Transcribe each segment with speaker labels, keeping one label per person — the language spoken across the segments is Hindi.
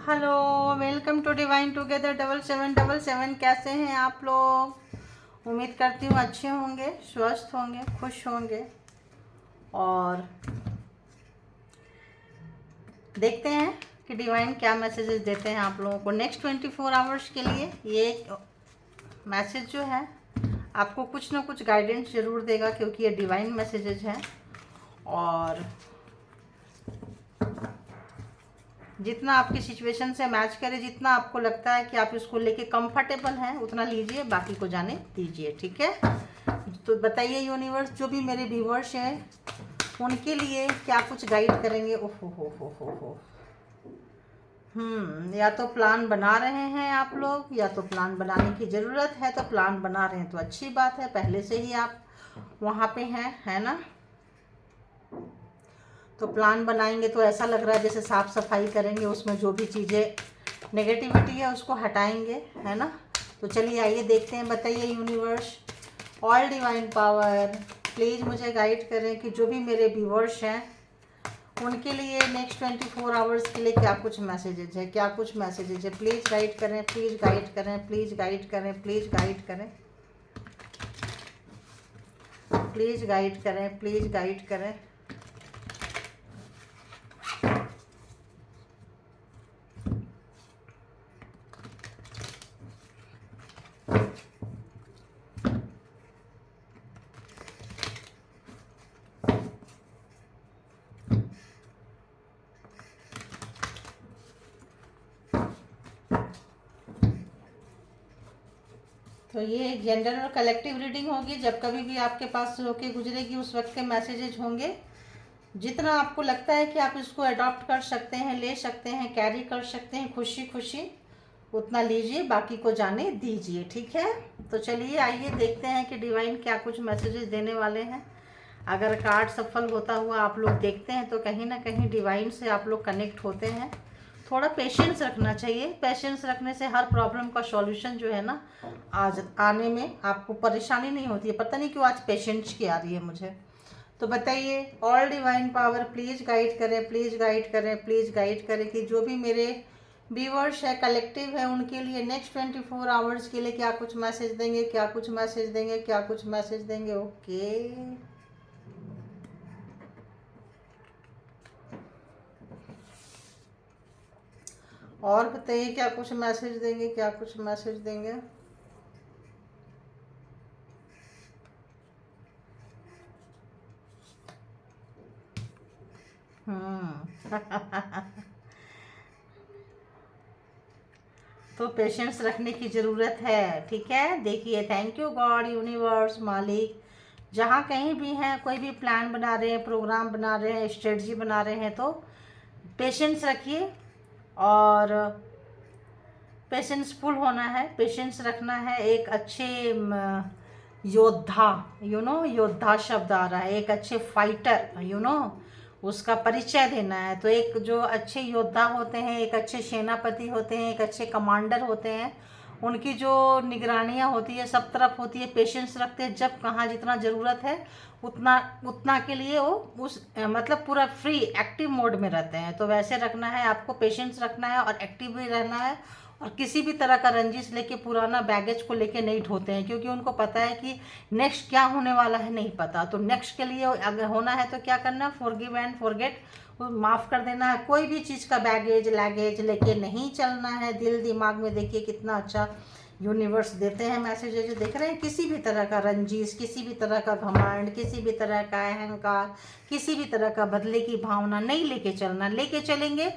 Speaker 1: Hello, welcome to divine together 7777। कैसे हैं आप लोग? उम्मीद करती हूँ अच्छे होंगे, स्वस्थ होंगे, खुश होंगे। और देखते हैं कि डिवाइन क्या मैसेजेस देते हैं आप लोगों को नेक्स्ट 24 आवर्स के लिए। ये मैसेज जो है आपको कुछ ना कुछ गाइडेंस ज़रूर देगा, क्योंकि ये डिवाइन मैसेजेस हैं। और जितना आपकी सिचुएशन से मैच करे, जितना आपको लगता है कि आप इसको लेके कंफर्टेबल हैं, उतना लीजिए, बाकी को जाने दीजिए। ठीक है, तो बताइए यूनिवर्स, जो भी मेरे व्यूवर्स हैं उनके लिए क्या कुछ गाइड करेंगे। ओहो हो। या तो प्लान बना रहे हैं आप लोग, या तो प्लान बनाने की ज़रूरत है। तो प्लान बना रहे हैं तो अच्छी बात है, पहले से ही आप वहाँ पे हैं, है ना। तो प्लान बनाएंगे तो ऐसा लग रहा है जैसे साफ़ सफाई करेंगे, उसमें जो भी चीज़ें नेगेटिविटी है उसको हटाएंगे, है ना। तो चलिए आइए देखते हैं। बताइए universe, all divine power, please मुझे गाइड करें कि जो भी मेरे व्यूवर्स हैं उनके लिए नेक्स्ट 24 आवर्स के लिए क्या कुछ मैसेजेज है, क्या कुछ मैसेजेज है। प्लीज़ गाइड करें, प्लीज़ गाइड करें, प्लीज़ गाइड करें, प्लीज़ गाइड करें, प्लीज़ गाइड करें, प्लीज़ गाइड करें। तो ये एक जेंडर और कलेक्टिव रीडिंग होगी। जब कभी भी आपके पास होके गुजरेगी उस वक्त के मैसेजेज होंगे। जितना आपको लगता है कि आप इसको अडॉप्ट कर सकते हैं, ले सकते हैं, कैरी कर सकते हैं खुशी खुशी, उतना लीजिए, बाकी को जाने दीजिए। ठीक है, तो चलिए आइए देखते हैं कि डिवाइन क्या कुछ मैसेजेस देने वाले हैं। अगर कार्ड सफल होता हुआ आप लोग देखते हैं तो कहीं ना कहीं डिवाइन से आप लोग कनेक्ट होते हैं। थोड़ा पेशेंस रखना चाहिए। पेशेंस रखने से हर प्रॉब्लम का सॉल्यूशन जो है ना, आज आने में आपको परेशानी नहीं होती है। पता नहीं क्यों आज पेशेंस की आ रही है मुझे। तो बताइए all divine power, please guide करें, प्लीज़ गाइड करें, प्लीज़ गाइड करें कि जो भी मेरे व्यूअर्स है, कलेक्टिव है, उनके लिए नेक्स्ट 24 आवर्स के लिए क्या कुछ मैसेज देंगे, क्या कुछ मैसेज देंगे, क्या कुछ मैसेज देंगे। ओके, और बताइए क्या कुछ मैसेज देंगे, क्या कुछ मैसेज देंगे। तो पेशेंस रखने की ज़रूरत है। ठीक है, देखिए, थैंक यू गॉड, यूनिवर्स, मालिक, जहाँ कहीं भी हैं, कोई भी प्लान बना रहे हैं, प्रोग्राम बना रहे हैं, स्ट्रेटजी बना रहे हैं, तो पेशेंस रखिए। और पेशेंसफुल होना है, पेशेंस रखना है। एक अच्छे योद्धा, योद्धा शब्द आ रहा है, एक अच्छे फाइटर, उसका परिचय देना है। तो एक जो अच्छे योद्धा होते हैं, एक अच्छे सेनापति होते हैं, एक अच्छे कमांडर होते हैं, उनकी जो निगरानियाँ होती है सब तरफ होती है, पेशेंस रखते हैं। जब कहाँ जितना ज़रूरत है उतना उतना के लिए वो उस मतलब पूरा फ्री एक्टिव मोड में रहते हैं। तो वैसे रखना है आपको, पेशेंस रखना है और एक्टिव भी रहना है। और किसी भी तरह का रंजिश लेके, पुराना बैगेज को लेके नहीं ढोते हैं, क्योंकि उनको पता है कि नेक्स्ट क्या होने वाला है नहीं पता। तो नेक्स्ट के लिए अगर होना है तो क्या करना है, फॉरगिव एंड फॉरगेट, माफ़ कर देना है। कोई भी चीज़ का बैगेज लैगेज लेके नहीं चलना है। दिल दिमाग में देखिए कितना अच्छा यूनिवर्स देते हैं मैसेजेज, देख रहे हैं। किसी भी तरह का रंजिश, किसी भी तरह का घमंड, किसी भी तरह का अहंकार, किसी भी तरह का बदले की भावना नहीं लेके चलना। लेके चलेंगे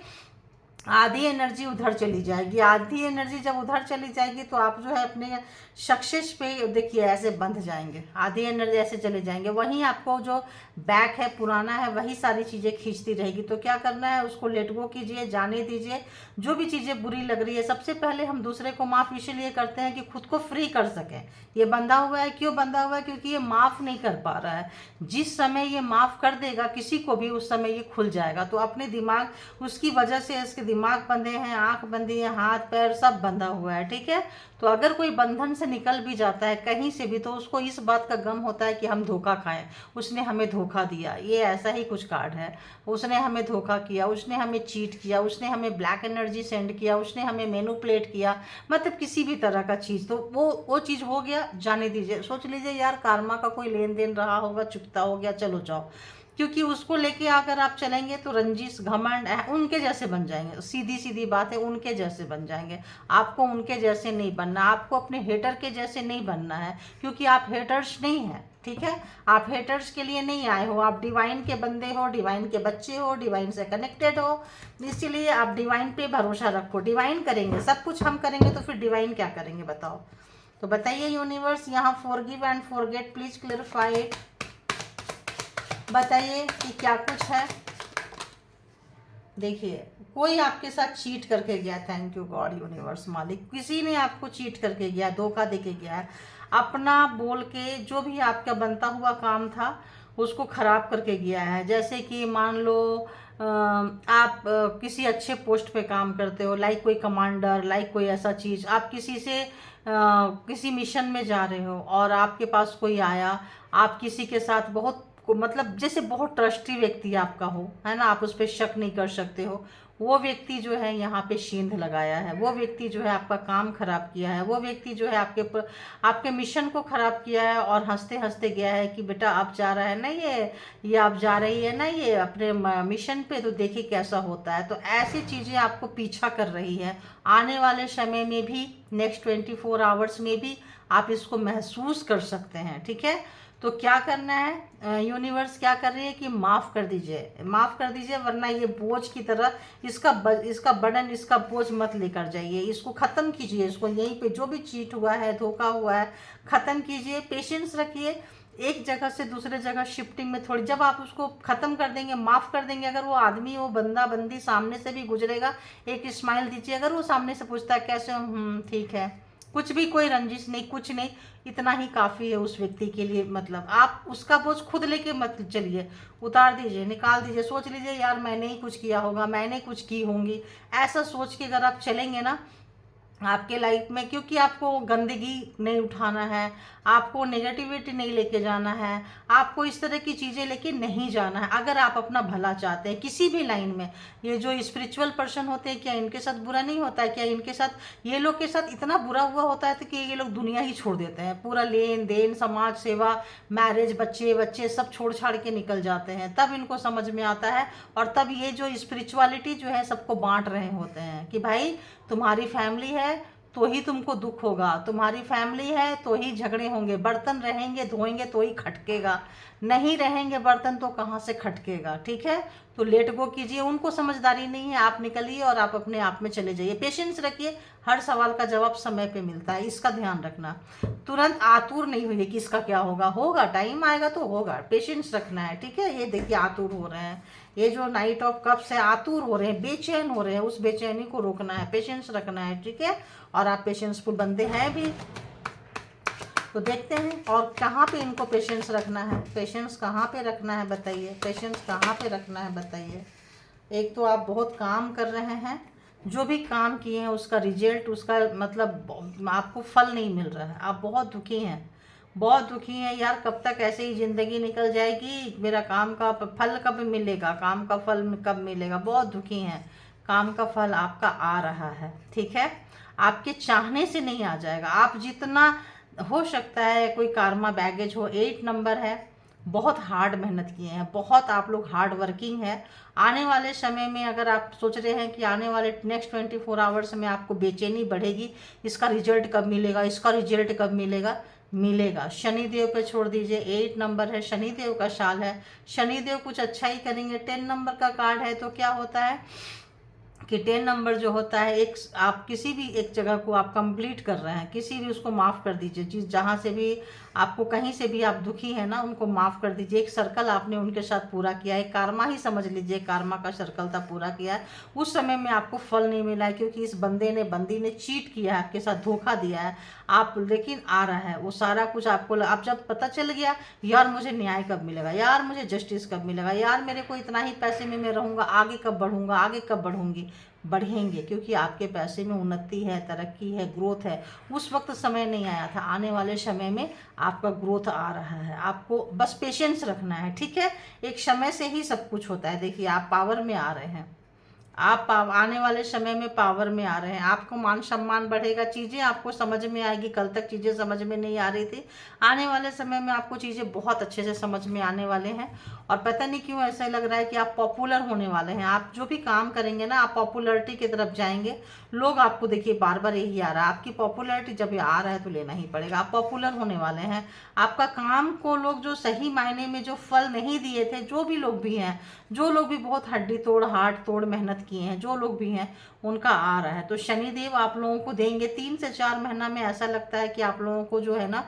Speaker 1: आधी एनर्जी उधर चली जाएगी। आधी एनर्जी जब उधर चली जाएगी तो आप जो है अपने सक्सेस पे देखिए ऐसे बंध जाएंगे। आधी एनर्जी ऐसे चले जाएंगे, वहीं आपको जो बैक है, पुराना है, वही सारी चीज़ें खींचती रहेगी। तो क्या करना है, उसको लेट गो कीजिए, जाने दीजिए। जो भी चीज़ें बुरी लग रही है, सबसे पहले हम दूसरे को माफ़ इसलिए करते हैं कि खुद को फ्री कर सकें। ये बंधा हुआ है, क्यों बंधा हुआ है? क्योंकि ये माफ़ नहीं कर पा रहा है। जिस समय ये माफ़ कर देगा किसी को भी, उस समय ये खुल जाएगा। तो अपने दिमाग, उसकी वजह से इसके दिमाग बंधे हैं, आंख बंधी है, हाथ पैर सब बंधा हुआ है, ठीक है। तो अगर कोई बंधन से निकल भी जाता है कहीं से भी, तो उसको इस बात का गम होता है कि हम धोखा खाएं, उसने हमें धोखा दिया। ये ऐसा ही कुछ कार्ड है, उसने हमें धोखा किया, उसने हमें चीट किया, उसने हमें ब्लैक एनर्जी सेंड किया, उसने हमें मैनिपुलेट किया, मतलब किसी भी तरह का चीज़। तो वो चीज़ हो गया, जाने दीजिए। सोच लीजिए यार कार्मा का कोई लेन देन रहा होगा, चुकता हो गया, चलो जाओ। क्योंकि उसको लेके अगर आप चलेंगे तो रंजिश घमंड उनके जैसे बन जाएंगे। सीधी सीधी बात है, उनके जैसे बन जाएंगे। आपको उनके जैसे नहीं बनना, आपको अपने हेटर के जैसे नहीं बनना है, क्योंकि आप हेटर्स नहीं हैं, ठीक है। आप हेटर्स के लिए नहीं आए हो, आप डिवाइन के बंदे हो, डिवाइन के बच्चे हो, डिवाइन से कनेक्टेड हो। इसीलिए आप डिवाइन पे भरोसा रखो। डिवाइन करेंगे सब कुछ, हम करेंगे तो फिर डिवाइन क्या करेंगे बताओ। तो बताइए यूनिवर्स, यहाँ forgive and forget please clarify it. बताइए कि क्या कुछ है। देखिए कोई आपके साथ चीट करके गया, थैंक यू गॉड यूनिवर्स मालिक, किसी ने आपको चीट करके गया, धोखा देके गया है। अपना बोल के जो भी आपका बनता हुआ काम था उसको खराब करके गया है। जैसे कि मान लो आप किसी अच्छे पोस्ट पे काम करते हो, लाइक कोई कमांडर, लाइक कोई ऐसा चीज़, आप किसी से किसी मिशन में जा रहे हो और आपके पास कोई आया, आप किसी के साथ बहुत मतलब जैसे बहुत ट्रस्टी व्यक्ति आपका हो, है ना, आप उस पर शक नहीं कर सकते हो, वो व्यक्ति जो है यहाँ पे शींध लगाया है, वो व्यक्ति जो है आपका काम खराब किया है, वो व्यक्ति जो है आपके मिशन को खराब किया है और हंसते हंसते गया है कि बेटा आप जा रहा है ना, ये आप जा रही है ना ये अपने मिशन पे, तो देखिए कैसा होता है। तो ऐसी चीज़ें आपको पीछा कर रही है। आने वाले समय में भी, नेक्स्ट 24 आवर्स में भी आप इसको महसूस कर सकते हैं, ठीक है। तो क्या करना है, यूनिवर्स क्या कर रही है कि माफ़ कर दीजिए, माफ़ कर दीजिए, वरना ये बोझ की तरह इसका बर्डन, इसका बोझ मत लेकर जाइए। इसको ख़त्म कीजिए, इसको यहीं पे जो भी चीट हुआ है, धोखा हुआ है, ख़त्म कीजिए। पेशेंस रखिए। एक जगह से दूसरे जगह शिफ्टिंग में थोड़ी, जब आप उसको ख़त्म कर देंगे, माफ़ कर देंगे, अगर वो आदमी, वो बंदा बंदी सामने से भी गुजरेगा, एक स्माइल दीजिए। अगर वो सामने से पूछता है कैसे हो, ठीक है, कुछ भी, कोई रंजिश नहीं, कुछ नहीं, इतना ही काफ़ी है उस व्यक्ति के लिए। मतलब आप उसका बोझ खुद लेके मत चलिए, उतार दीजिए, निकाल दीजिए। सोच लीजिए यार मैंने ही कुछ किया होगा, मैंने कुछ की होंगी, ऐसा सोच के अगर आप चलेंगे ना आपके लाइफ में, क्योंकि आपको गंदगी नहीं उठाना है, आपको नेगेटिविटी नहीं लेके जाना है, आपको इस तरह की चीज़ें लेके नहीं जाना है। अगर आप अपना भला चाहते हैं किसी भी लाइन में, ये जो स्पिरिचुअल पर्सन होते हैं, क्या इनके साथ बुरा नहीं होता है? क्या इनके साथ, ये लोग के साथ इतना बुरा हुआ होता है तो कि ये लोग दुनिया ही छोड़ देते हैं, पूरा लेन देन, समाज सेवा, मैरिज, बच्चे बच्चे सब छोड़ छाड़ के निकल जाते हैं। तब इनको समझ में आता है, और तब ये जो स्पिरिचुअलिटी जो है सबको बांट रहे होते हैं कि भाई तुम्हारी फैमिली है तो ही तुमको दुख होगा, तुम्हारी फैमिली है तो ही झगड़े होंगे, बर्तन रहेंगे धोएंगे तो ही खटकेगा, नहीं रहेंगे बर्तन तो कहाँ से खटकेगा, ठीक है। तो लेट गो कीजिए, उनको समझदारी नहीं है, आप निकलिए और आप अपने आप में चले जाइए। पेशेंस रखिए, हर सवाल का जवाब समय पे मिलता है, इसका ध्यान रखना। तुरंत आतुर नहीं हुई कि इसका क्या होगा, होगा, टाइम आएगा तो होगा, पेशेंस रखना है, ठीक है। ये देखिए आतुर हो रहे हैं, ये जो नाइट ऑफ कप्स है, आतुर हो रहे हैं, बेचैन हो रहे हैं, उस बेचैनी को रोकना है, पेशेंस रखना है, ठीक है। और आप पेशेंसफुल बंदे हैं भी। तो देखते हैं और कहाँ पे इनको पेशेंस रखना है, पेशेंस कहाँ पे रखना है बताइए, पेशेंस कहाँ पे रखना है बताइए। एक तो आप बहुत काम कर रहे हैं, जो भी काम किए हैं उसका रिजल्ट, उसका मतलब आपको फल नहीं मिल रहा है, आप बहुत दुखी हैं, बहुत दुखी हैं यार। कब तक ऐसे ही ज़िंदगी निकल जाएगी, मेरा काम का फल कब मिलेगा, काम का फल कब मिलेगा, बहुत दुखी हैं। काम का फल आपका आ रहा है, ठीक है, आपके चाहने से नहीं आ जाएगा। आप जितना हो सकता है, कोई कार्मा बैगेज हो, 8 नंबर है, बहुत हार्ड मेहनत किए हैं, बहुत आप लोग हार्ड वर्किंग है। आने वाले समय में अगर आप सोच रहे हैं कि आने वाले नेक्स्ट 24 आवर्स में आपको बेचैनी बढ़ेगी, इसका रिजल्ट कब मिलेगा, इसका रिजल्ट कब मिलेगा, मिलेगा। शनिदेव पे छोड़ दीजिए, 8 नंबर है, शनिदेव का साल है, शनिदेव कुछ अच्छा ही करेंगे। 10 नंबर का कार्ड है, तो क्या होता है कि 10 नंबर जो होता है, एक आप किसी भी एक जगह को आप कंप्लीट कर रहे हैं, किसी भी उसको माफ़ कर दीजिए, जिस जहाँ से भी आपको कहीं से भी आप दुखी है ना, उनको माफ़ कर दीजिए। एक सर्कल आपने उनके साथ पूरा किया है, कार्मा ही समझ लीजिए, कार्मा का सर्कल था, पूरा किया है। उस समय में आपको फल नहीं मिला है, क्योंकि इस बंदी ने चीट किया है, आपके साथ धोखा दिया है आप, लेकिन आ रहा है वो सारा कुछ आपको। आप जब पता चल गया यार मुझे न्याय कब मिलेगा, यार मुझे जस्टिस कब मिलेगा, यार मेरे को इतना ही पैसे में मैं रहूँगा, आगे कब बढ़ूँगा, आगे कब बढ़ूँगी, बढ़ेंगे, क्योंकि आपके पैसे में उन्नति है, तरक्की है, ग्रोथ है। उस वक्त समय नहीं आया था, आने वाले समय में आपका ग्रोथ आ रहा है। आपको बस पेशेंस रखना है, ठीक है। एक समय से ही सब कुछ होता है। देखिए आप पावर में आ रहे हैं, आप आने वाले समय में पावर में आ रहे हैं, आपको मान सम्मान बढ़ेगा, चीज़ें आपको समझ में आएगी। कल तक चीज़ें समझ में नहीं आ रही थी, आने वाले समय में आपको चीज़ें बहुत अच्छे से समझ में आने वाले हैं। और पता नहीं क्यों ऐसा लग रहा है कि आप पॉपुलर होने वाले हैं। आप जो भी काम करेंगे ना, आप पॉपुलरिटी की तरफ जाएंगे। लोग आपको, देखिए बार बार यही आ रहा है, आपकी पॉपुलरिटी जब ये आ रहा है तो लेना ही पड़ेगा। आप पॉपुलर होने वाले हैं। आपका काम को लोग जो सही मायने में जो फल नहीं दिए थे, जो भी लोग भी हैं, जो लोग भी बहुत हड्डी तोड़ हार्ट तोड़ मेहनत किए हैं, जो लोग भी हैं, उनका आ रहा है। तो शनिदेव आप लोगों को देंगे 3 से 4 महीना में। ऐसा लगता है कि आप लोगों को जो है ना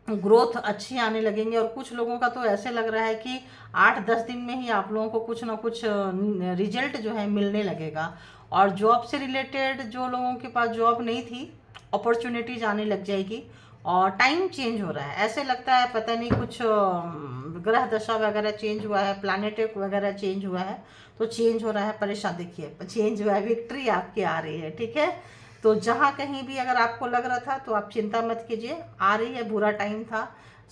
Speaker 1: ग्रोथ अच्छी आने लगेंगे। और कुछ लोगों का तो ऐसे लग रहा है कि 8-10 दिन में ही आप लोगों को कुछ ना कुछ रिजल्ट जो है मिलने लगेगा। और जॉब से रिलेटेड जो लोगों के पास जॉब नहीं थी, अपॉर्चुनिटीज आने लग जाएगी। और टाइम चेंज हो रहा है, ऐसे लगता है पता नहीं कुछ ग्रह दशा वगैरह चेंज हुआ है, प्लानिट वगैरह चेंज हुआ है, तो चेंज हो रहा है। परेशान, देखिए चेंज हुआ है, विक्ट्री आपकी आ रही है, ठीक है। तो जहाँ कहीं भी अगर आपको लग रहा था तो आप चिंता मत कीजिए, आ रही है। बुरा टाइम था,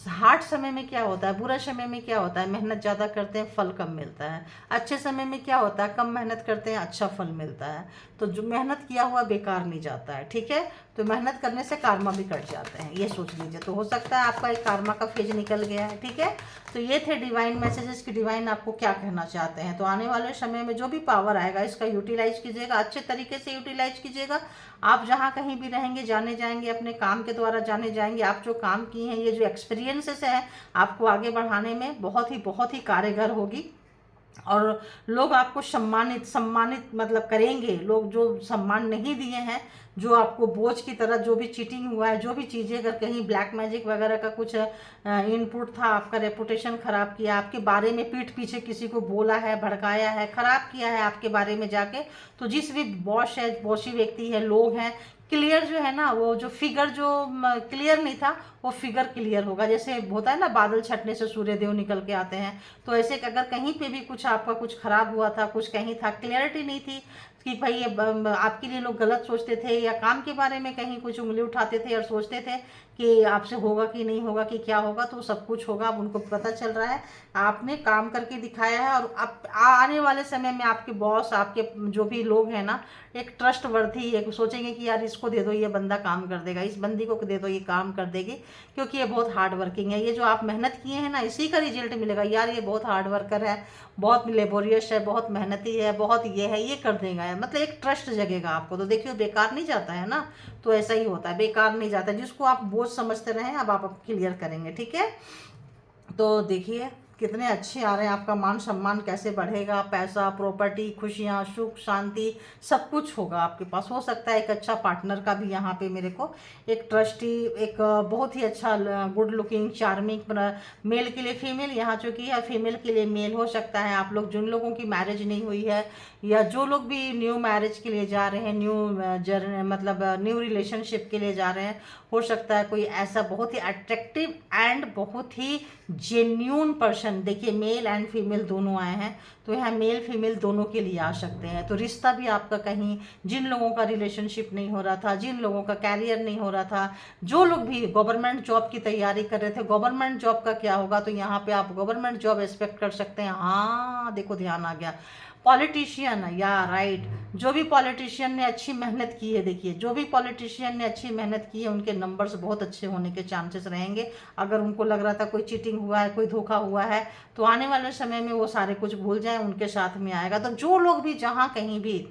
Speaker 1: हार्ड समय में क्या होता है, बुरा समय में क्या होता है, मेहनत ज़्यादा करते हैं फल कम मिलता है। अच्छे समय में क्या होता है, कम मेहनत करते हैं अच्छा फल मिलता है। तो जो मेहनत किया हुआ बेकार नहीं जाता है, ठीक है। तो मेहनत करने से कार्मा भी कट जाते हैं, ये सोच लीजिए। तो हो सकता है आपका एक कार्मा का फेज निकल गया है, ठीक है। तो ये थे डिवाइन मैसेजेस कि डिवाइन आपको क्या कहना चाहते हैं। तो आने वाले समय में जो भी पावर आएगा इसका यूटिलाइज कीजिएगा, अच्छे तरीके से यूटिलाइज कीजिएगा। आप जहाँ कहीं भी रहेंगे, जाने जाएंगे, अपने काम के द्वारा जाने जाएंगे। आप जो काम किए हैं, ये जो एक्सपीरियंसेस है, आपको आगे बढ़ाने में बहुत ही कारगर होगी। और लोग आपको सम्मानित सम्मानित मतलब करेंगे। लोग जो सम्मान नहीं दिए हैं, जो आपको बोझ की तरह, जो भी चीटिंग हुआ है, जो भी चीज़ें, अगर कहीं ब्लैक मैजिक वगैरह का कुछ इनपुट था, आपका रेपुटेशन खराब किया, आपके बारे में पीठ पीछे किसी को बोला है, भड़काया है, खराब किया है आपके बारे में जाके, तो जिस भी बॉस है, बॉसी व्यक्ति है, लोग हैं, क्लियर जो है ना, वो जो फिगर जो क्लियर नहीं था, वो फिगर क्लियर होगा। जैसे होता है ना, बादल छटने से सूर्य देव निकल के आते हैं, तो ऐसे कि अगर कहीं पे भी कुछ आपका कुछ खराब हुआ था, कुछ कहीं था, क्लियरिटी नहीं थी कि भाई ये आपके लिए लोग गलत सोचते थे, या काम के बारे में कहीं कुछ उंगली उठाते थे और सोचते थे कि आपसे होगा कि नहीं होगा, कि क्या होगा, तो सब कुछ होगा। अब उनको पता चल रहा है, आपने काम करके दिखाया है। और अब आने वाले समय में आपके बॉस, आपके जो भी लोग हैं ना, एक ट्रस्ट वर्दी, एक सोचेंगे कि यार इसको दे दो, ये बंदा काम कर देगा, इस बंदी को दे दो, ये काम कर देगी, क्योंकि ये बहुत हार्ड वर्किंग है। ये जो आप मेहनत किए हैं ना, इसी का रिजल्ट मिलेगा। यार ये बहुत हार्ड वर्कर है, बहुत लेबोरियस है, बहुत मेहनती है, बहुत ये है, ये कर देगा, मतलब एक ट्रस्ट जगेगा आपको। तो देखिए बेकार नहीं जाता है ना, तो ऐसा ही होता है, बेकार नहीं जाता। जिसको आप बोझ समझते रहे, अब आप क्लियर करेंगे, ठीक है। तो देखिए कितने अच्छे आ रहे हैं, आपका मान सम्मान कैसे बढ़ेगा, पैसा, प्रॉपर्टी, खुशियाँ, सुख, शांति, सब कुछ होगा आपके पास। हो सकता है एक अच्छा पार्टनर का भी यहाँ पे मेरे को, एक ट्रस्टी, एक बहुत ही अच्छा गुड लुकिंग चार्मिंग, मेल के लिए फीमेल, यहाँ चूँकि है फीमेल के लिए मेल हो सकता है। आप लोग जिन लोगों की मैरिज नहीं हुई है, या जो लोग भी न्यू मैरिज के लिए जा रहे हैं, न्यू मतलब न्यू रिलेशनशिप के लिए जा रहे हैं, हो सकता है कोई ऐसा बहुत ही अट्रैक्टिव एंड बहुत ही जेन्यून पर्सन। देखिए मेल एंड फीमेल दोनों आए हैं, तो यहाँ मेल फीमेल दोनों के लिए आ सकते हैं। तो रिश्ता भी आपका, कहीं जिन लोगों का रिलेशनशिप नहीं हो रहा था, जिन लोगों का कैरियर नहीं हो रहा था, जो लोग भी गवर्नमेंट जॉब की तैयारी कर रहे थे, गवर्नमेंट जॉब का क्या होगा, तो यहाँ पे आप गवर्नमेंट जॉब एक्सपेक्ट कर सकते हैं। हाँ देखो ध्यान आ गया, पॉलिटिशियन, या राइट, जो भी पॉलिटिशियन ने अच्छी मेहनत की है, देखिए जो भी पॉलिटिशियन ने अच्छी मेहनत की है, उनके नंबर्स बहुत अच्छे होने के चांसेस रहेंगे। अगर उनको लग रहा था कोई चीटिंग हुआ है, कोई धोखा हुआ है, तो आने वाले समय में वो सारे कुछ भूल जाए, उनके साथ में आएगा। तो जो लोग भी जहाँ कहीं भी,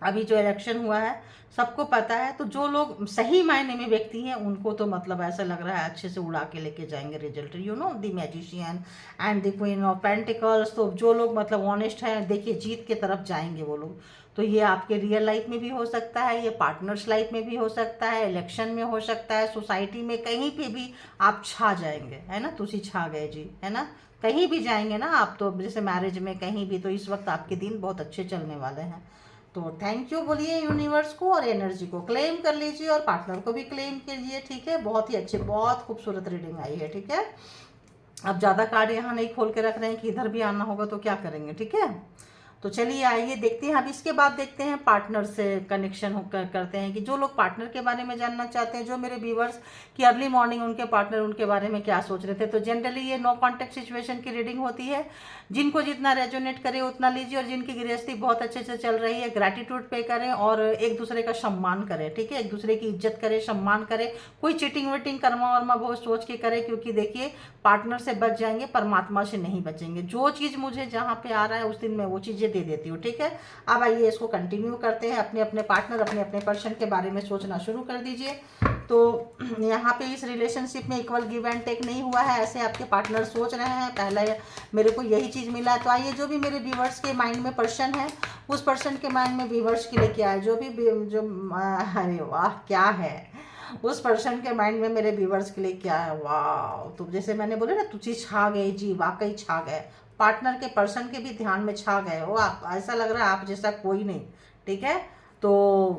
Speaker 1: अभी जो इलेक्शन हुआ है सबको पता है, तो जो लोग सही मायने में व्यक्ति हैं, उनको तो मतलब ऐसा लग रहा है अच्छे से उड़ा के लेके जाएंगे result. You know the magician and the queen of pentacles. तो जो लोग मतलब ऑनेस्ट हैं, देखिए जीत के तरफ जाएंगे वो लोग। तो ये आपके रियल लाइफ में भी हो सकता है, ये पार्टनर्स लाइफ में भी हो सकता है, इलेक्शन में हो सकता है, सोसाइटी में कहीं पे भी आप छा जाएंगे, है ना। तुसी छा गए जी, है ना, कहीं भी जाएंगे ना आप, तो जैसे मैरिज में कहीं भी, तो इस वक्त आपके दिन बहुत अच्छे चलने वाले हैं। तो थैंक यू बोलिए यूनिवर्स को, और एनर्जी को क्लेम कर लीजिए, और पार्टनर को भी क्लेम कीजिए, ठीक है। बहुत ही अच्छे, बहुत खूबसूरत रीडिंग आई है, ठीक है। अब ज़्यादा कार्ड यहाँ नहीं खोल के रख रहे हैं कि इधर भी आना होगा तो क्या करेंगे, ठीक है। तो चलिए आइए देखते हैं। अब इसके बाद देखते हैं पार्टनर से कनेक्शन करते हैं कि जो लोग पार्टनर के बारे में जानना चाहते हैं, जो मेरे व्यूवर्स की अर्ली मॉर्निंग उनके पार्टनर उनके बारे में क्या सोच रहे थे। तो जनरली ये नो कॉन्टेक्ट सिचुएशन की रीडिंग होती है। जिनको जितना रेजोनेट करे उतना लीजिए, और जिनकी गृहस्थी बहुत अच्छे से चल रही है ग्रैटिट्यूड पे करें और एक दूसरे का सम्मान करें, ठीक है, एक दूसरे की इज्जत करें, सम्मान करें। कोई चीटिंग वीटिंग कर्मा वर्मा बहुत सोच के करे, क्योंकि देखिए पार्टनर से बच जाएंगे, परमात्मा से नहीं बचेंगे। जो चीज़ मुझे जहाँ पे आ रहा है उस दिन मैं वो चीज़ें दे देती हूँ, ठीक है। अब आइए इसको कंटिन्यू करते हैं। अपने अपने पार्टनर अपने अपने पर्सन के बारे में सोचना शुरू कर दीजिए। तो यहाँ पे इस रिलेशनशिप में इक्वल गिव एंड टेक नहीं हुआ है, ऐसे आपके पार्टनर सोच रहे हैं। पहले मेरे को यही चीज़ मिला है। तो आइए जो भी मेरे व्यूवर्स के माइंड में पर्सन है, उस पर्सन के माइंड में व्यूवर्स के लिए क्या है, जो भी जो अरे वाह क्या है, उस पर्सन के माइंड में मेरे व्यूवर्स के लिए क्या है। वाह, तो जैसे मैंने बोले ना, तुझे छा गए जी, वाकई छा गए। पार्टनर के पर्सन के भी ध्यान में छा गए हो आप। ऐसा लग रहा है आप जैसा कोई नहीं, ठीक है। तो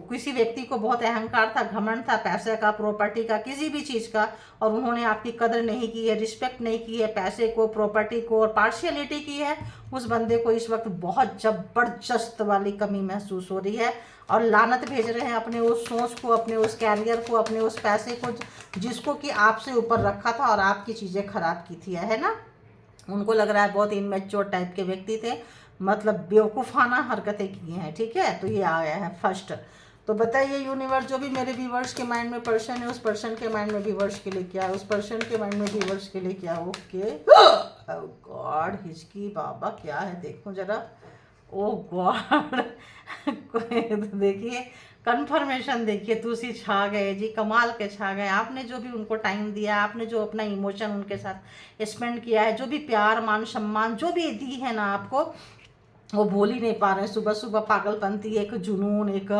Speaker 1: किसी व्यक्ति को बहुत अहंकार था, घमंड था, पैसे का, प्रॉपर्टी का, किसी भी चीज़ का, और उन्होंने आपकी कदर नहीं की है, रिस्पेक्ट नहीं की है, पैसे को, प्रॉपर्टी को, और पार्शियलिटी की है। उस बंदे को इस वक्त बहुत ज़बरदस्त वाली कमी महसूस हो रही है, और लानत भेज रहे हैं अपने उस सोच को, अपने उस कैरियर को, अपने उस पैसे को, जिसको कि आपसे ऊपर रखा था और आपकी चीज़ें खराब की थी, है ना। उनको लग रहा है बहुत इनमेच्योर टाइप के व्यक्ति थे, मतलब बेवकूफ़ाना हरकतें की हैं, ठीक है। तो ये आ गया है फर्स्ट। तो बताइए यूनिवर्स, जो भी मेरे व्यूवर्स के माइंड में पर्सन है, उस पर्सन के माइंड में व्यूवर्स के लिए क्या है, उस पर्सन के माइंड में व्यूवर्स के लिए क्या है। ओके, गॉड, हिचकी बाबा क्या है, देखो जरा। ओ गॉड देखिए कंफर्मेशन, देखिए तुसी छा गए जी, कमाल के छा गए। आपने जो भी उनको टाइम दिया, आपने जो अपना इमोशन उनके साथ स्पेंड किया है, जो भी प्यार मान सम्मान जो भी दी है ना आपको, वो भूल ही नहीं पा रहे हैं। सुबह सुबह पागलपंती, एक जुनून, एक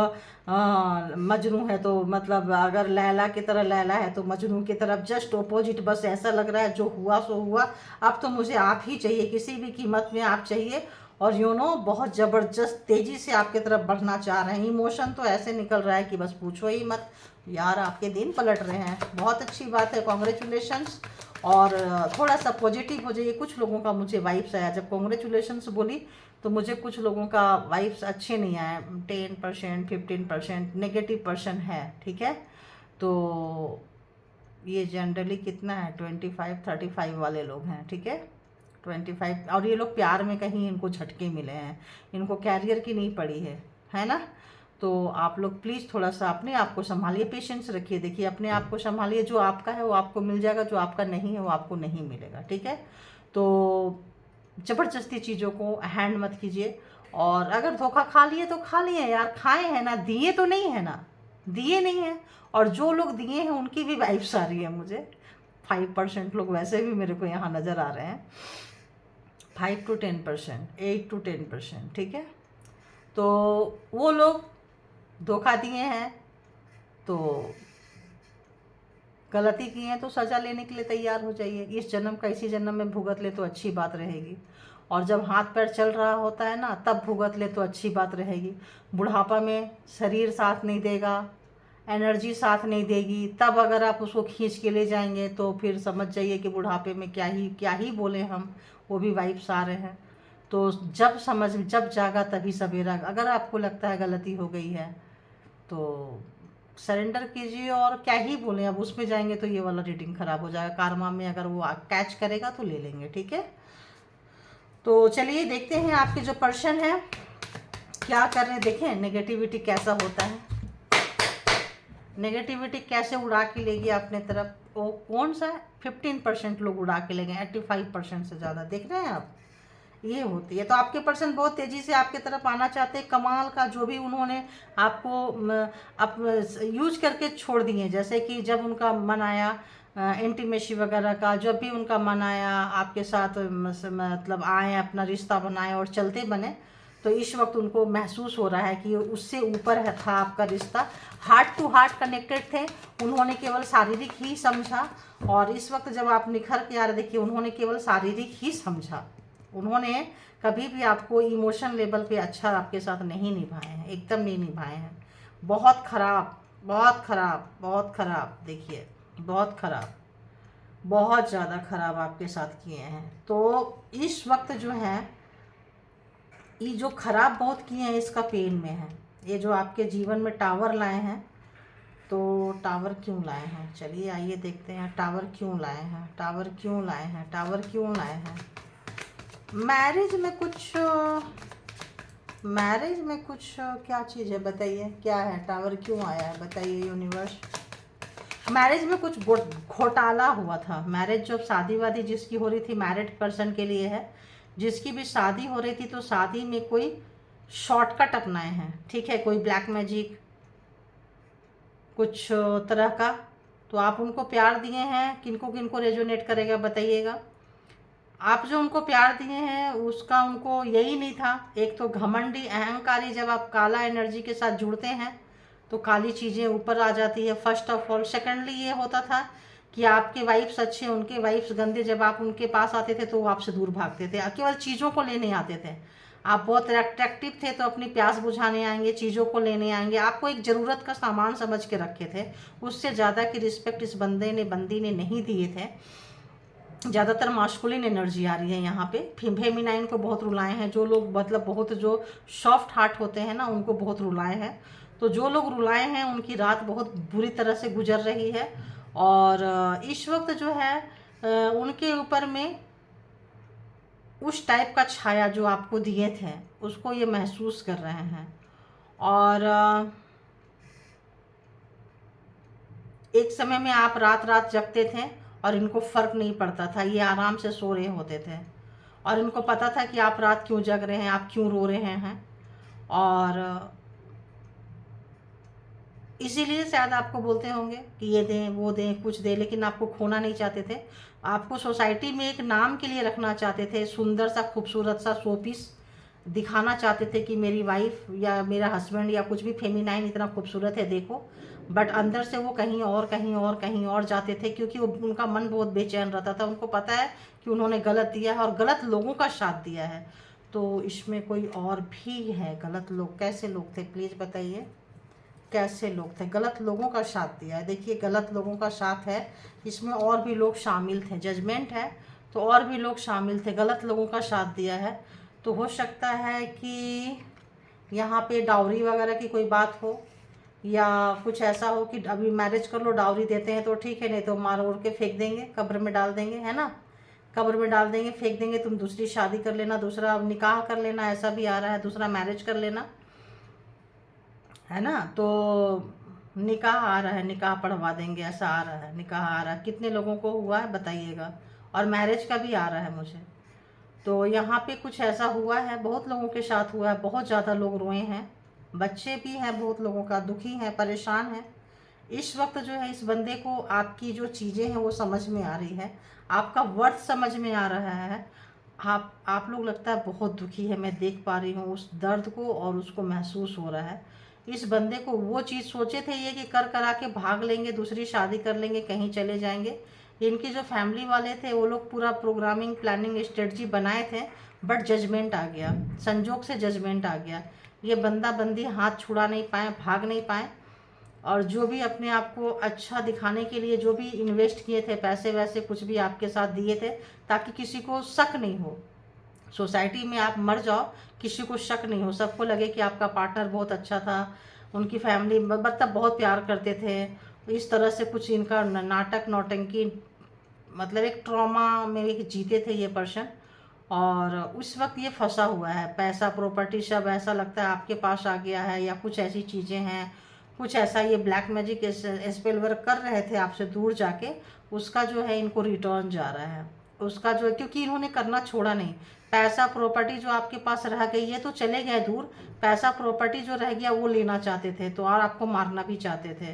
Speaker 1: मजनू है तो मतलब अगर लैला की तरह लैला है तो मजनू की तरफ जस्ट ऑपोजिट। बस ऐसा लग रहा है जो हुआ सो हुआ, अब तो मुझे आप ही चाहिए, किसी भी कीमत में आप चाहिए। और बहुत ज़बरदस्त तेज़ी से आपके तरफ बढ़ना चाह रहे हैं। इमोशन तो ऐसे निकल रहा है कि बस पूछो ही मत यार, आपके दिन पलट रहे हैं। बहुत अच्छी बात है, कॉन्ग्रेचुलेशंस। और थोड़ा सा पॉजिटिव हो जाइए। कुछ लोगों का मुझे वाइब्स आया जब कॉन्ग्रेचुलेशंस बोली, तो मुझे कुछ लोगों का वाइब्स अच्छे नहीं आए। 10%, 15% नेगेटिव पर्सन है, ठीक है। तो ये जनरली कितना है, 25-35 वाले लोग हैं, ठीक है, 25। और ये लोग प्यार में कहीं इनको झटके मिले हैं, इनको कैरियर की नहीं पड़ी है ना। तो आप लोग प्लीज़ थोड़ा सा अपने आप को संभालिए, पेशेंस रखिए। देखिए अपने आप को संभालिए, जो आपका है वो आपको मिल जाएगा, जो आपका नहीं है वो आपको नहीं मिलेगा, ठीक है। तो ज़बरदस्ती चीज़ों को हैंड मत कीजिए। और अगर धोखा खा लिए तो खा लिए यार, खाए हैं ना, दिए तो नहीं है ना, दिए नहीं है। और जो लोग दिए हैं उनकी भी वाइब्स आ रही है मुझे। 5% लोग वैसे भी मेरे को यहाँ नज़र आ रहे हैं, 5 to 10%, 8 to 10%, ठीक है। तो वो लोग धोखा दिए हैं तो गलती की है तो सज़ा लेने के लिए तैयार हो जाइए। इस जन्म का इसी जन्म में भुगत ले तो अच्छी बात रहेगी। और जब हाथ पैर चल रहा होता है ना, तब भुगत ले तो अच्छी बात रहेगी। बुढ़ापा में शरीर साथ नहीं देगा, एनर्जी साथ नहीं देगी, तब अगर आप उसको खींच के ले जाएंगे तो फिर समझ जाइए कि बुढ़ापे में क्या ही बोले हम, वो भी वाइब्स आ रहे हैं। तो जब जागा तभी सवेरा। अगर आपको लगता है गलती हो गई है तो सरेंडर कीजिए, और क्या ही बोलें, अब उसमें जाएंगे तो ये वाला रीडिंग खराब हो जाएगा। कार्मा में अगर वो कैच करेगा तो ले लेंगे, ठीक है। तो चलिए देखते हैं आपके जो पर्सन है क्या कर रहे हैं। देखें नेगेटिविटी कैसा होता है, नेगेटिविटी कैसे उड़ा के लेगी अपने तरफ। वो कौन सा 15% लोग उड़ा के ले गए, 85% से ज़्यादा, देख रहे हैं आप, ये होती है। तो आपके पर्सन बहुत तेज़ी से आपके तरफ आना चाहते हैं। कमाल का जो भी उन्होंने आपको आप यूज करके छोड़ दिए, जैसे कि जब उनका मन आया इंटीमेसी वगैरह का, जब भी उनका मन आया आपके साथ मतलब आए, अपना रिश्ता बनाए और चलते बने, तो इस वक्त उनको महसूस हो रहा है कि उससे ऊपर था आपका रिश्ता। हार्ट टू हार्ट कनेक्टेड थे, उन्होंने केवल शारीरिक ही समझा। और इस वक्त जब आप निखर के आ रहे, देखिए उन्होंने केवल शारीरिक ही समझा, उन्होंने कभी भी आपको इमोशन लेवल पे अच्छा आपके साथ नहीं निभाए हैं, एकदम नहीं निभाए हैं। बहुत ख़राब, बहुत ख़राब, बहुत ख़राब, देखिए बहुत ख़राब, बहुत ज़्यादा ख़राब आपके साथ किए हैं। तो इस वक्त जो है ये जो खराब बहुत किए हैं इसका पेन में है। ये जो आपके जीवन में टावर लाए हैं, तो टावर क्यों लाए हैं, चलिए आइए देखते हैं टावर क्यों लाए हैं, टावर क्यों लाए हैं, टावर क्यों लाए हैं। मैरिज में कुछ क्या चीज़ है बताइए, क्या है, टावर क्यों आया है बताइए यूनिवर्स। मैरिज में कुछ घोटाला हुआ था। मैरिज जब शादी वादी जिसकी हो रही थी, मैरिड पर्सन के लिए है, जिसकी भी शादी हो रही थी, तो शादी में कोई शॉर्टकट अपनाए हैं, ठीक है, कोई ब्लैक मैजिक कुछ तरह का। तो आप उनको प्यार दिए हैं, किनको किनको रेजोनेट करेगा बताइएगा। आप जो उनको प्यार दिए हैं उसका उनको यही नहीं था। एक तो घमंडी अहंकारी, जब आप काला एनर्जी के साथ जुड़ते हैं तो काली चीज़ें ऊपर आ जाती है, फर्स्ट ऑफ ऑल। सेकेंडली ये होता था कि आपके वाइफ्स अच्छे, उनके वाइफ्स गंदे, जब आप उनके पास आते थे तो वो आपसे दूर भागते थे, केवल चीज़ों को लेने आते थे। आप बहुत अट्रैक्टिव थे तो अपनी प्यास बुझाने आएंगे, चीज़ों को लेने आएंगे, आपको एक ज़रूरत का सामान समझ के रखे थे। उससे ज़्यादा की रिस्पेक्ट इस बंदी ने नहीं दिए थे। ज़्यादातर मास्कुलिन एनर्जी आ रही है यहाँ पे। फेमिनाइन को बहुत रुलाए हैं जो लोग, मतलब बहुत जो सॉफ्ट हार्ट होते हैं ना, उनको बहुत रुलाए हैं। तो जो लोग रुलाए हैं उनकी रात बहुत बुरी तरह से गुजर रही है। और इस वक्त जो है उनके ऊपर में उस टाइप का छाया जो आपको दिए थे उसको ये महसूस कर रहे हैं। और एक समय में आप रात रात जगते थे और इनको फ़र्क नहीं पड़ता था, ये आराम से सो रहे होते थे, और इनको पता था कि आप रात क्यों जग रहे हैं, आप क्यों रो रहे हैं। और इसीलिए शायद आपको बोलते होंगे कि ये दें वो दें कुछ दें, लेकिन आपको खोना नहीं चाहते थे। आपको सोसाइटी में एक नाम के लिए रखना चाहते थे, सुंदर सा खूबसूरत सा शोपीस दिखाना चाहते थे कि मेरी वाइफ या मेरा हस्बैंड या कुछ भी फेमिनाइन इतना खूबसूरत है देखो। बट अंदर से वो कहीं और कहीं और कहीं और जाते थे, क्योंकि उनका मन बहुत बेचैन रहता था। उनको पता है कि उन्होंने गलत दिया है और गलत लोगों का साथ दिया है। तो इसमें कोई और भी है गलत लोग। कैसे लोग थे प्लीज़ बताइए, कैसे लोग थे, गलत लोगों का साथ दिया है। देखिए गलत लोगों का साथ है, इसमें और भी लोग शामिल थे। जजमेंट है तो और भी लोग शामिल थे, गलत लोगों का साथ दिया है। तो हो सकता है कि यहाँ पे डाउरी वगैरह की कोई बात हो, या कुछ ऐसा हो कि अभी मैरिज कर लो, डाउरी देते हैं तो ठीक है, नहीं तो मार उड़ के फेंक देंगे, कब्र में डाल देंगे, है ना, कब्र में डाल देंगे, फेंक देंगे, तुम दूसरी शादी कर लेना, दूसरा निकाह कर लेना, ऐसा भी आ रहा है, दूसरा मैरिज कर लेना, है ना। तो निकाह आ रहा है, निकाह पढ़वा देंगे, ऐसा आ रहा है, निकाह आ रहा है। कितने लोगों को हुआ है बताइएगा, और मैरिज का भी आ रहा है मुझे। तो यहाँ पे कुछ ऐसा हुआ है, बहुत लोगों के साथ हुआ है, बहुत ज़्यादा लोग रोए हैं, बच्चे भी हैं, बहुत लोगों का दुखी हैं, परेशान हैं। इस वक्त जो है इस बंदे को आपकी जो चीज़ें हैं वो समझ में आ रही है, आपका वर्थ समझ में आ रहा है। आप लोग लगता है बहुत दुखी है, मैं देख पा रही हूँ उस दर्द को, और उसको महसूस हो रहा है। इस बंदे को वो चीज़ सोचे थे ये कि कर करा के भाग लेंगे, दूसरी शादी कर लेंगे, कहीं चले जाएंगे। इनकी जो फैमिली वाले थे वो लोग पूरा प्रोग्रामिंग प्लानिंग स्ट्रेटजी बनाए थे, बट जजमेंट आ गया, संजोग से जजमेंट आ गया। ये बंदा बंदी हाथ छुड़ा नहीं पाए, भाग नहीं पाए। और जो भी अपने आप को अच्छा दिखाने के लिए जो भी इन्वेस्ट किए थे, पैसे वैसे कुछ भी आपके साथ दिए थे, ताकि किसी को शक नहीं हो, सोसाइटी में आप मर जाओ किसी को शक नहीं हो, सबको लगे कि आपका पार्टनर बहुत अच्छा था, उनकी फैमिली मतलब बहुत प्यार करते थे। इस तरह से कुछ इनका नाटक नौटंकी, मतलब एक ट्रॉमा में एक जीते थे ये पर्सन। और उस वक्त ये फंसा हुआ है, पैसा प्रॉपर्टी सब ऐसा लगता है आपके पास आ गया है, या कुछ ऐसी चीज़ें हैं, कुछ ऐसा ये ब्लैक मैजिक स्पेल वर्क कर रहे थे आपसे दूर जाके, उसका जो है इनको रिटर्न जा रहा है, उसका जो है, क्योंकि इन्होंने करना छोड़ा नहीं। पैसा प्रॉपर्टी जो आपके पास रह गई है तो चले गए दूर, पैसा प्रॉपर्टी जो रह गया वो लेना चाहते थे, तो और आपको मारना भी चाहते थे।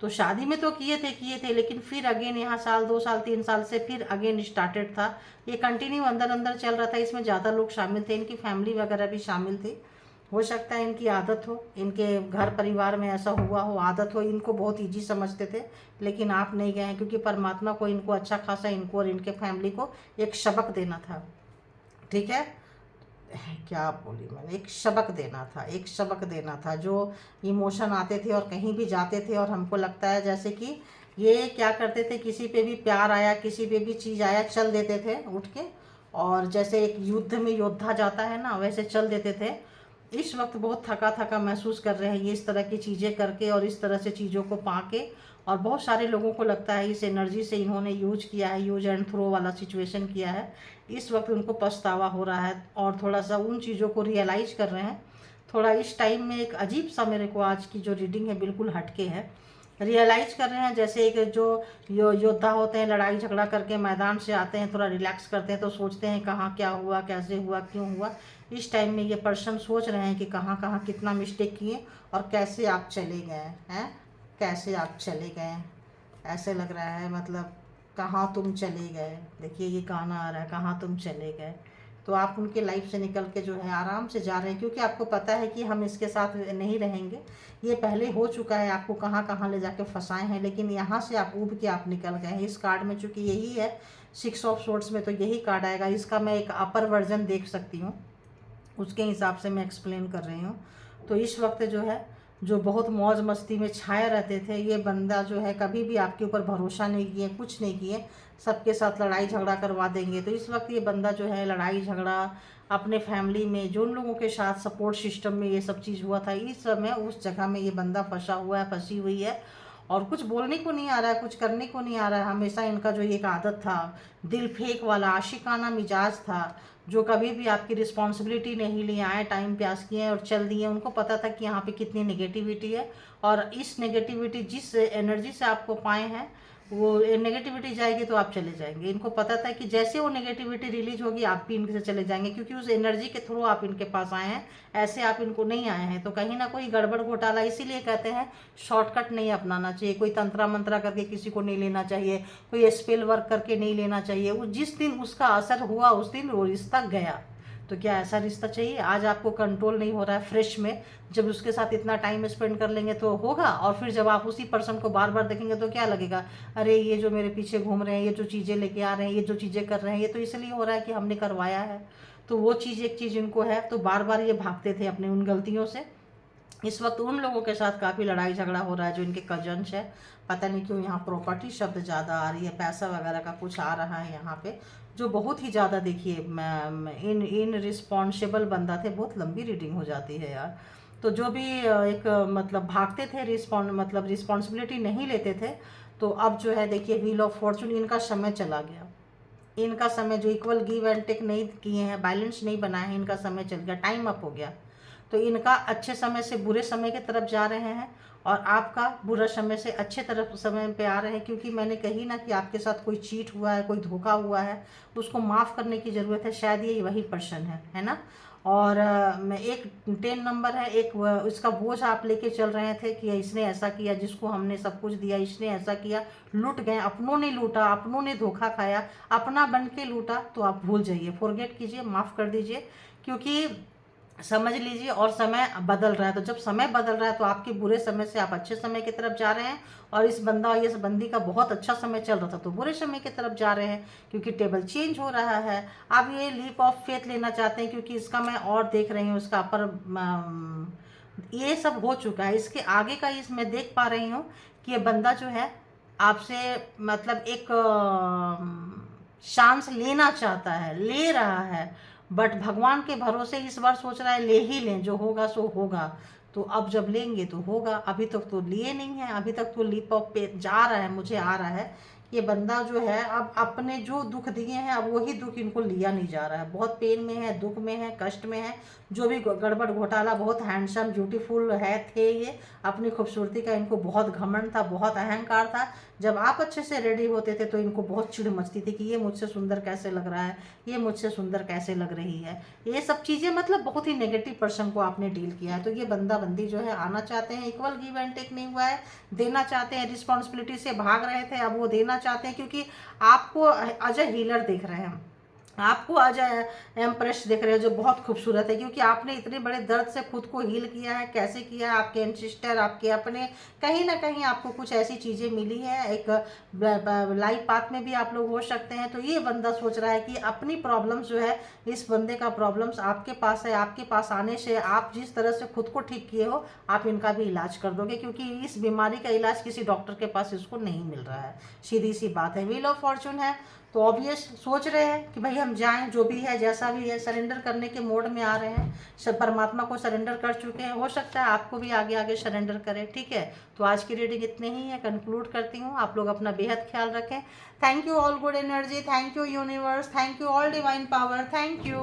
Speaker 1: तो शादी में तो किए थे, लेकिन फिर अगेन यहाँ साल 2 साल 3 साल से फिर अगेन स्टार्टेड था, ये कंटिन्यू अंदर अंदर चल रहा था। इसमें ज़्यादा लोग शामिल थे, इनकी फैमिली वगैरह भी शामिल थी। हो सकता है इनकी आदत हो, इनके घर परिवार में ऐसा हुआ हो, आदत हो, इनको बहुत ईजी समझते थे, लेकिन आप नहीं गए हैं, क्योंकि परमात्मा को इनको अच्छा खासा, इनको और इनके फैमिली को एक सबक देना था, ठीक है, क्या बोली मैंने, एक सबक देना था, एक सबक देना था। जो इमोशन आते थे और कहीं भी जाते थे, और हमको लगता है जैसे कि ये क्या करते थे, किसी पे भी प्यार आया, किसी पे भी चीज़ आया, चल देते थे उठ के, और जैसे एक युद्ध में योद्धा जाता है ना, वैसे चल देते थे। इस वक्त बहुत थका थका महसूस कर रहे हैं ये इस तरह की चीज़ें करके और इस तरह से चीज़ों को पाके। और बहुत सारे लोगों को लगता है इस एनर्जी से इन्होंने यूज किया है, यूज एंड थ्रो वाला सिचुएशन किया है। इस वक्त उनको पछतावा हो रहा है और थोड़ा सा उन चीज़ों को रियलाइज कर रहे हैं। थोड़ा इस टाइम में एक अजीब सा मेरे को आज की जो रीडिंग है बिल्कुल हटके है। रियलाइज कर रहे हैं जैसे एक जो योद्धा होते हैं, लड़ाई झगड़ा करके मैदान से आते हैं, थोड़ा रिलैक्स करते हैं तो सोचते हैं कहाँ क्या हुआ, कैसे हुआ, क्यों हुआ। इस टाइम में ये पर्सन सोच रहे हैं कि कहाँ कहाँ कितना मिस्टेक किए और कैसे आप चले गए हैं, कैसे आप चले गए। ऐसे लग रहा है मतलब कहाँ तुम चले गए। देखिए ये गाना आ रहा है, कहाँ तुम चले गए। तो आप उनके लाइफ से निकल के जो है आराम से जा रहे हैं, क्योंकि आपको पता है कि हम इसके साथ नहीं रहेंगे। ये पहले हो चुका है, आपको कहाँ कहाँ ले जाके फंसाए हैं, लेकिन यहाँ से आप उब के आप निकल गए हैं। इस कार्ड में चूंकि यही है 6 ऑफ सोर्ड्स में, तो यही कार्ड आएगा। इसका मैं एक अपर वर्जन देख सकती हूँ, उसके हिसाब से मैं एक्सप्लेन कर रही हूँ। तो इस वक्त जो है, जो बहुत मौज मस्ती में छाए रहते थे, ये बंदा जो है कभी भी आपके ऊपर भरोसा नहीं किए, कुछ नहीं किए, सबके साथ लड़ाई झगड़ा करवा देंगे। तो इस वक्त ये बंदा जो है लड़ाई झगड़ा अपने फैमिली में जो उन लोगों के साथ सपोर्ट सिस्टम में ये सब चीज़ हुआ था, इस समय उस जगह में ये बंदा फंसा हुआ है, फंसी हुई है। और कुछ बोलने को नहीं आ रहा है, कुछ करने को नहीं आ रहा है। हमेशा इनका जो एक आदत था, दिल फेंक वाला आशिकाना मिजाज था, जो कभी भी आपकी रिस्पॉन्सिबिलिटी नहीं लिए, आए टाइम पास किए और चल दिए। उनको पता था कि यहाँ पे कितनी नेगेटिविटी है, और इस नेगेटिविटी जिस एनर्जी से आपको पाए हैं, वो नेगेटिविटी जाएगी तो आप चले जाएंगे। इनको पता था कि जैसे वो नेगेटिविटी रिलीज होगी आप भी इनसे चले जाएंगे, क्योंकि उस एनर्जी के थ्रू आप इनके पास आए हैं, ऐसे आप इनको नहीं आए हैं। तो कहीं ना कोई गड़बड़ घोटाला, इसीलिए कहते हैं शॉर्टकट नहीं अपनाना चाहिए, कोई तंत्रा मंत्रा करके किसी को नहीं लेना चाहिए, कोई स्पेल वर्क करके नहीं लेना चाहिए। वो जिस दिन उसका असर हुआ उस दिन वो रिश्ता गया। तो क्या ऐसा रिश्ता चाहिए? आज आपको कंट्रोल नहीं हो रहा है फ्रेश में, जब उसके साथ इतना टाइम स्पेंड कर लेंगे तो होगा। और फिर जब आप उसी पर्सन को बार बार देखेंगे तो क्या लगेगा, अरे ये जो मेरे पीछे घूम रहे हैं, ये जो चीज़ें लेके आ रहे हैं, ये जो चीज़ें कर रहे हैं, ये तो इसलिए हो रहा है कि हमने करवाया है। तो वो चीज़ एक चीज़ इनको है, तो बार बार ये भागते थे अपनी उन गलतियों से। इस वक्त उन लोगों के साथ काफ़ी लड़ाई झगड़ा हो रहा है जो इनके कजन्स है। पता नहीं क्यों यहाँ प्रॉपर्टी शब्द ज़्यादा आ रही है, पैसा वगैरह का कुछ आ रहा है यहाँ पे, जो बहुत ही ज़्यादा देखिए इन रिस्पॉन्सिबल बंदा थे। बहुत लंबी रीडिंग हो जाती है यार। तो जो भी एक मतलब भागते थे, मतलब रिस्पॉन्सिबिलिटी नहीं लेते थे, तो अब जो है देखिए व्हील ऑफ फॉर्चून, इनका समय चला गया। इनका समय जो इक्वल गिव एंड टेक नहीं किए हैं, बैलेंस नहीं बनाए हैं, इनका समय चल गया, टाइम अप हो गया। तो इनका अच्छे समय से बुरे समय की तरफ जा रहे हैं, और आपका बुरा समय से अच्छे तरफ समय पे आ रहे हैं। क्योंकि मैंने कही ना कि आपके साथ कोई चीट हुआ है, कोई धोखा हुआ है, उसको माफ़ करने की ज़रूरत है। शायद ये वही पर्सन है ना। और एक 10 नंबर है, एक इसका बोझ आप लेके चल रहे थे कि इसने ऐसा किया, जिसको हमने सब कुछ दिया, इसने ऐसा किया, लूट गए, अपनों ने लूटा, अपनों ने धोखा खाया, अपना बन के लूटा। तो आप भूल जाइए, फॉरगेट कीजिए, माफ़ कर दीजिए। क्योंकि समझ लीजिए, और समय बदल रहा है। तो जब समय बदल रहा है तो आपके बुरे समय से आप अच्छे समय की तरफ जा रहे हैं, और इस बंदा और इस बंदी का बहुत अच्छा समय चल रहा था तो बुरे समय की तरफ जा रहे हैं, क्योंकि टेबल चेंज हो रहा है। आप ये लीप ऑफ फेथ लेना चाहते हैं, क्योंकि इसका मैं और देख रही हूँ, इसका अपर ये सब हो चुका है। इसके आगे का इसमें देख पा रही हूँ कि ये बंदा जो है आपसे मतलब एक चांस लेना चाहता है, ले रहा है, बट भगवान के भरोसे इस बार सोच रहा है ले ही लें, जो होगा सो होगा। तो अब जब लेंगे तो होगा, अभी तक तो लिए नहीं है, अभी तक तो लीप ऑफ पे जा रहा है। मुझे आ रहा है ये बंदा जो है अब अपने जो दुख दिए हैं, अब वही दुख इनको लिया नहीं जा रहा है। बहुत पेन में है, दुख में है, कष्ट में है। जो भी गड़बड़ घोटाला, बहुत हैंडसम ब्यूटीफुल है थे ये, अपनी खूबसूरती का इनको बहुत घमंड था, बहुत अहंकार था। जब आप अच्छे से रेडी होते थे तो इनको बहुत चिढ़ मचती थी कि ये मुझसे सुंदर कैसे लग रहा है, ये मुझसे सुंदर कैसे लग रही है। ये सब चीज़ें मतलब बहुत ही नेगेटिव पर्सन को आपने डील किया है। तो ये बंदा बंदी जो है आना चाहते हैं, इक्वल गिव एंड टेक नहीं हुआ है, देना चाहते हैं, रिस्पॉन्सिबिलिटी से भाग रहे थे, अब वो देना चाहते हैं। क्योंकि आपको अजय हीलर देख रहे हैं, आपको अजय एम्प्रेस देख रहे हो, जो बहुत खूबसूरत है। क्योंकि आपने इतने बड़े दर्द से खुद को हील किया है। कैसे किया है? आपके एंसिस्टर, आपके अपने, कहीं ना कहीं आपको कुछ ऐसी चीज़ें मिली है। एक लाइफ पाथ में भी आप लोग हो सकते हैं। तो ये बंदा सोच रहा है कि अपनी प्रॉब्लम्स जो है, इस बंदे का प्रॉब्लम्स आपके पास है, आपके पास आने से आप जिस तरह से खुद को ठीक किए हो, आप इनका भी इलाज कर दोगे। क्योंकि इस बीमारी का इलाज किसी डॉक्टर के पास इसको नहीं मिल रहा है, सीधी सी बात है। व्हील ऑफ फॉर्चून है, तो ऑब्वियस सोच रहे हैं कि भाई हम जाएं, जो भी है जैसा भी है, सरेंडर करने के मोड में आ रहे हैं, सब परमात्मा को सरेंडर कर चुके हैं। हो सकता है आपको भी आगे आगे सरेंडर करें, ठीक है। तो आज की रीडिंग इतने ही है, कंक्लूड करती हूँ। आप लोग अपना बेहद ख्याल रखें। Thank you all good energy, thank you universe, thank you all divine power, thank you.